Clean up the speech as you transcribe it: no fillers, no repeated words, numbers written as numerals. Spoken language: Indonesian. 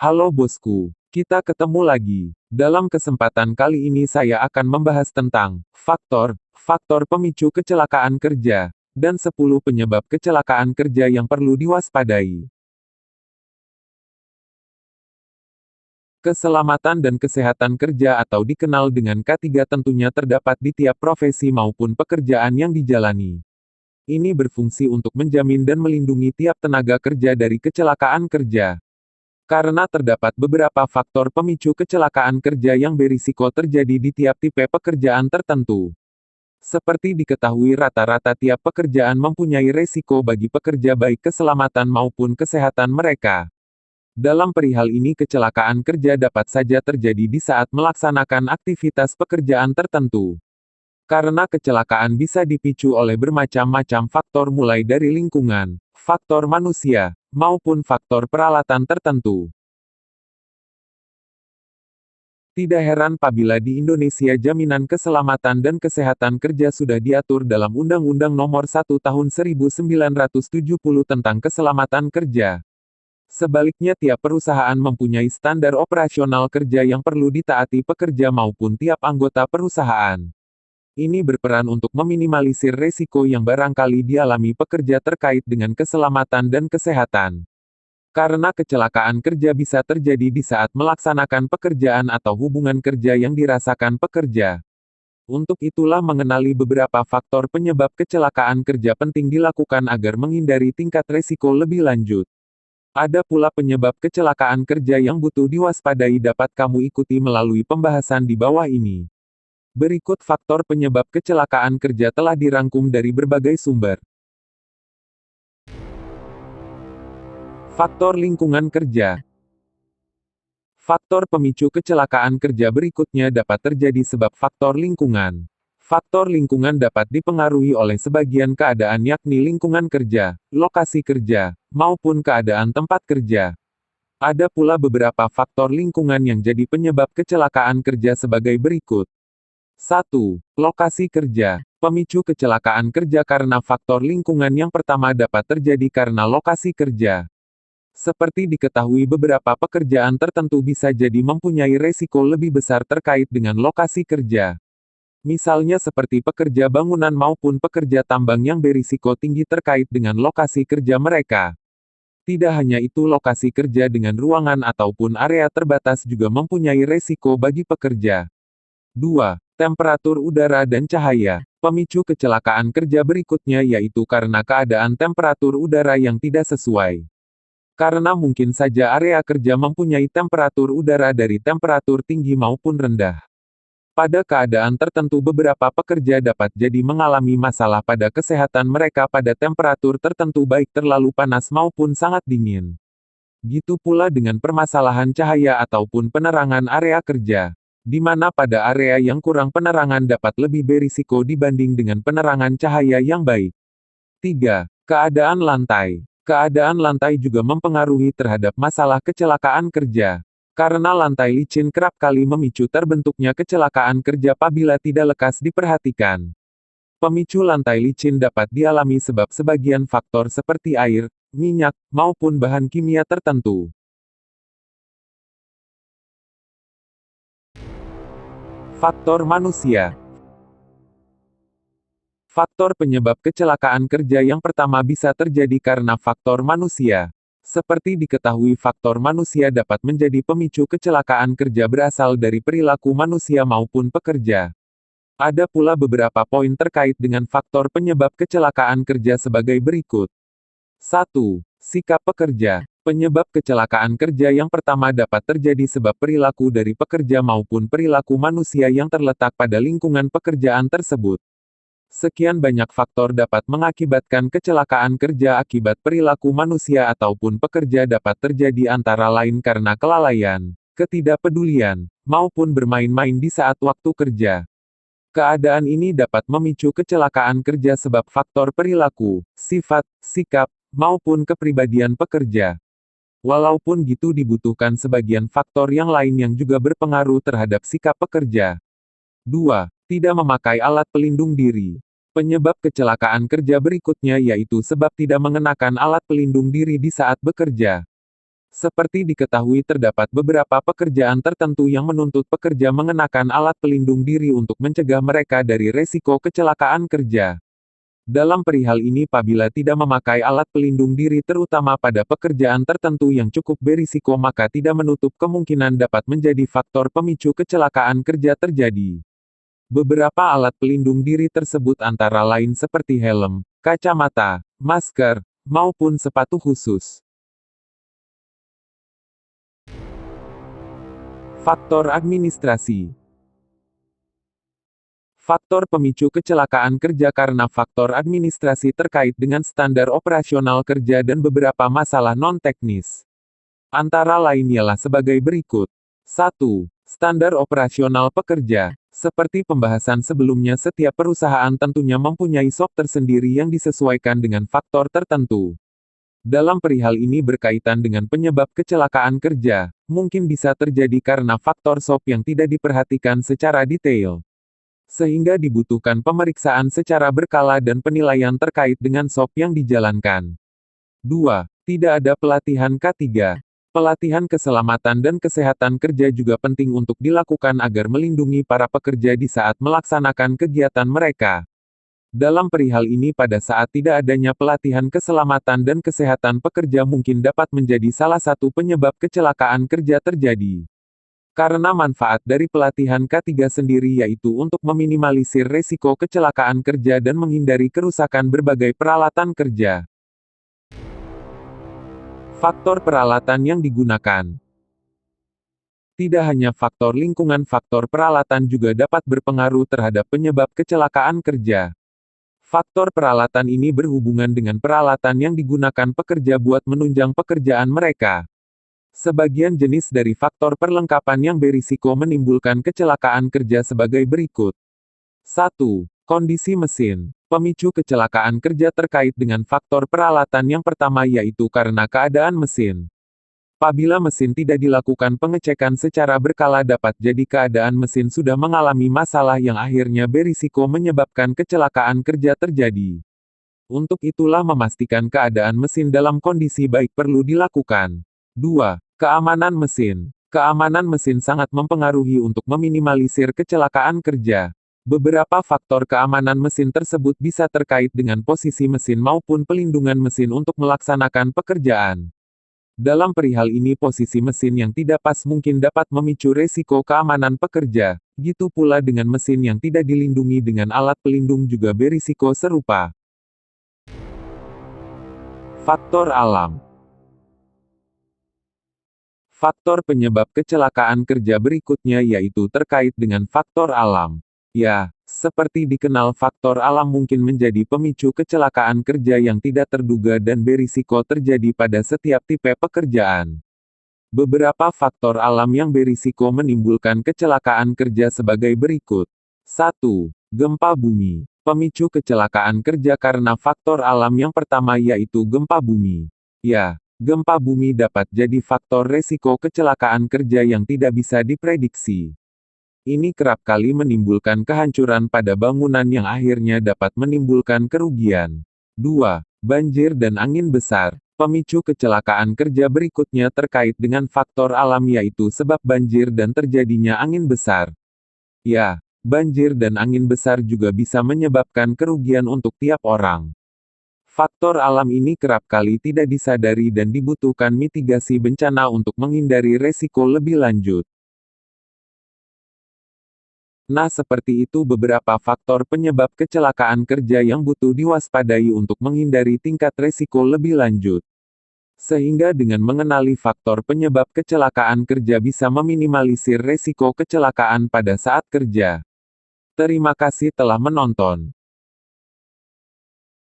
Halo bosku, kita ketemu lagi. Dalam kesempatan kali ini saya akan membahas tentang faktor pemicu kecelakaan kerja, dan 10 penyebab kecelakaan kerja yang perlu diwaspadai. Keselamatan dan kesehatan kerja atau dikenal dengan K3 tentunya terdapat di tiap profesi maupun pekerjaan yang dijalani. Ini berfungsi untuk menjamin dan melindungi tiap tenaga kerja dari kecelakaan kerja. Karena terdapat beberapa faktor pemicu kecelakaan kerja yang berisiko terjadi di tiap tipe pekerjaan tertentu. Seperti diketahui rata-rata tiap pekerjaan mempunyai resiko bagi pekerja baik keselamatan maupun kesehatan mereka. Dalam perihal ini kecelakaan kerja dapat saja terjadi di saat melaksanakan aktivitas pekerjaan tertentu. Karena kecelakaan bisa dipicu oleh bermacam-macam faktor mulai dari lingkungan, faktor manusia, maupun faktor peralatan tertentu. Tidak heran apabila di Indonesia jaminan keselamatan dan kesehatan kerja sudah diatur dalam Undang-Undang Nomor 1 Tahun 1970 tentang Keselamatan Kerja. Sebaliknya tiap perusahaan mempunyai standar operasional kerja yang perlu ditaati pekerja maupun tiap anggota perusahaan. Ini berperan untuk meminimalisir resiko yang barangkali dialami pekerja terkait dengan keselamatan dan kesehatan. Karena kecelakaan kerja bisa terjadi di saat melaksanakan pekerjaan atau hubungan kerja yang dirasakan pekerja. Untuk itulah mengenali beberapa faktor penyebab kecelakaan kerja penting dilakukan agar menghindari tingkat resiko lebih lanjut. Ada pula penyebab kecelakaan kerja yang butuh diwaspadai dapat kamu ikuti melalui pembahasan di bawah ini. Berikut faktor penyebab kecelakaan kerja telah dirangkum dari berbagai sumber. Faktor lingkungan kerja. Faktor pemicu kecelakaan kerja berikutnya dapat terjadi sebab faktor lingkungan. Faktor lingkungan dapat dipengaruhi oleh sebagian keadaan yakni lingkungan kerja, lokasi kerja, maupun keadaan tempat kerja. Ada pula beberapa faktor lingkungan yang jadi penyebab kecelakaan kerja sebagai berikut. 1. Lokasi kerja. Pemicu kecelakaan kerja karena faktor lingkungan yang pertama dapat terjadi karena lokasi kerja. Seperti diketahui beberapa pekerjaan tertentu bisa jadi mempunyai resiko lebih besar terkait dengan lokasi kerja. Misalnya seperti pekerja bangunan maupun pekerja tambang yang berisiko tinggi terkait dengan lokasi kerja mereka. Tidak hanya itu lokasi kerja dengan ruangan ataupun area terbatas juga mempunyai resiko bagi pekerja. 2. Temperatur udara dan cahaya. Pemicu kecelakaan kerja berikutnya yaitu karena keadaan temperatur udara yang tidak sesuai. Karena mungkin saja area kerja mempunyai temperatur udara dari temperatur tinggi maupun rendah. Pada keadaan tertentu beberapa pekerja dapat jadi mengalami masalah pada kesehatan mereka pada temperatur tertentu baik terlalu panas maupun sangat dingin. Gitu pula dengan permasalahan cahaya ataupun penerangan area kerja. Di mana pada area yang kurang penerangan dapat lebih berisiko dibanding dengan penerangan cahaya yang baik. 3. Keadaan lantai. Keadaan lantai juga mempengaruhi terhadap masalah kecelakaan kerja. Karena lantai licin kerap kali memicu terbentuknya kecelakaan kerja apabila tidak lekas diperhatikan. Pemicu lantai licin dapat dialami sebab sebagian faktor seperti air, minyak, maupun bahan kimia tertentu. Faktor manusia. Faktor penyebab kecelakaan kerja yang pertama bisa terjadi karena faktor manusia. Seperti diketahui faktor manusia dapat menjadi pemicu kecelakaan kerja berasal dari perilaku manusia maupun pekerja. Ada pula beberapa poin terkait dengan faktor penyebab kecelakaan kerja sebagai berikut. 1. Sikap pekerja. Penyebab kecelakaan kerja yang pertama dapat terjadi sebab perilaku dari pekerja maupun perilaku manusia yang terletak pada lingkungan pekerjaan tersebut. Sekian banyak faktor dapat mengakibatkan kecelakaan kerja akibat perilaku manusia ataupun pekerja dapat terjadi antara lain karena kelalaian, ketidakpedulian, maupun bermain-main di saat waktu kerja. Keadaan ini dapat memicu kecelakaan kerja sebab faktor perilaku, sifat, sikap, maupun kepribadian pekerja. Walaupun gitu dibutuhkan sebagian faktor yang lain yang juga berpengaruh terhadap sikap pekerja. 2. Tidak memakai alat pelindung diri. Penyebab kecelakaan kerja berikutnya yaitu sebab tidak mengenakan alat pelindung diri di saat bekerja. Seperti diketahui terdapat beberapa pekerjaan tertentu yang menuntut pekerja mengenakan alat pelindung diri untuk mencegah mereka dari resiko kecelakaan kerja. Dalam perihal ini apabila tidak memakai alat pelindung diri terutama pada pekerjaan tertentu yang cukup berisiko maka tidak menutup kemungkinan dapat menjadi faktor pemicu kecelakaan kerja terjadi. Beberapa alat pelindung diri tersebut antara lain seperti helm, kacamata, masker, maupun sepatu khusus. Faktor administrasi. Faktor pemicu kecelakaan kerja karena faktor administrasi terkait dengan standar operasional kerja dan beberapa masalah non-teknis. Antara lain ialah sebagai berikut. 1. Standar operasional pekerja. Seperti pembahasan sebelumnya setiap perusahaan tentunya mempunyai SOP tersendiri yang disesuaikan dengan faktor tertentu. Dalam perihal ini berkaitan dengan penyebab kecelakaan kerja, mungkin bisa terjadi karena faktor SOP yang tidak diperhatikan secara detail. Sehingga dibutuhkan pemeriksaan secara berkala dan penilaian terkait dengan SOP yang dijalankan. 2. Tidak ada pelatihan K3. Pelatihan keselamatan dan kesehatan kerja juga penting untuk dilakukan agar melindungi para pekerja di saat melaksanakan kegiatan mereka. Dalam perihal ini pada saat tidak adanya pelatihan keselamatan dan kesehatan pekerja mungkin dapat menjadi salah satu penyebab kecelakaan kerja terjadi. Karena manfaat dari pelatihan K3 sendiri yaitu untuk meminimalisir resiko kecelakaan kerja dan menghindari kerusakan berbagai peralatan kerja. Faktor peralatan yang digunakan. Tidak hanya faktor lingkungan, faktor peralatan juga dapat berpengaruh terhadap penyebab kecelakaan kerja. Faktor peralatan ini berhubungan dengan peralatan yang digunakan pekerja buat menunjang pekerjaan mereka. Sebagian jenis dari faktor perlengkapan yang berisiko menimbulkan kecelakaan kerja sebagai berikut. 1. Kondisi mesin. Pemicu kecelakaan kerja terkait dengan faktor peralatan yang pertama yaitu karena keadaan mesin. Apabila mesin tidak dilakukan pengecekan secara berkala dapat jadi keadaan mesin sudah mengalami masalah yang akhirnya berisiko menyebabkan kecelakaan kerja terjadi. Untuk itulah memastikan keadaan mesin dalam kondisi baik perlu dilakukan. 2. Keamanan mesin. Keamanan mesin sangat mempengaruhi untuk meminimalisir kecelakaan kerja. Beberapa faktor keamanan mesin tersebut bisa terkait dengan posisi mesin maupun pelindungan mesin untuk melaksanakan pekerjaan. Dalam perihal ini posisi mesin yang tidak pas mungkin dapat memicu resiko keamanan pekerja, gitu pula dengan mesin yang tidak dilindungi dengan alat pelindung juga berisiko serupa. Faktor alam. Faktor penyebab kecelakaan kerja berikutnya yaitu terkait dengan faktor alam. Ya, seperti dikenal faktor alam mungkin menjadi pemicu kecelakaan kerja yang tidak terduga dan berisiko terjadi pada setiap tipe pekerjaan. Beberapa faktor alam yang berisiko menimbulkan kecelakaan kerja sebagai berikut. 1. Gempa bumi. Pemicu kecelakaan kerja karena faktor alam yang pertama yaitu gempa bumi. Ya, gempa bumi dapat jadi faktor resiko kecelakaan kerja yang tidak bisa diprediksi. Ini kerap kali menimbulkan kehancuran pada bangunan yang akhirnya dapat menimbulkan kerugian. 2. Banjir dan angin besar. Pemicu kecelakaan kerja berikutnya terkait dengan faktor alam yaitu sebab banjir dan terjadinya angin besar. Ya, banjir dan angin besar juga bisa menyebabkan kerugian untuk tiap orang. Faktor alam ini kerap kali tidak disadari dan dibutuhkan mitigasi bencana untuk menghindari resiko lebih lanjut. Nah, seperti itu beberapa faktor penyebab kecelakaan kerja yang butuh diwaspadai untuk menghindari tingkat resiko lebih lanjut. Sehingga dengan mengenali faktor penyebab kecelakaan kerja bisa meminimalisir resiko kecelakaan pada saat kerja. Terima kasih telah menonton.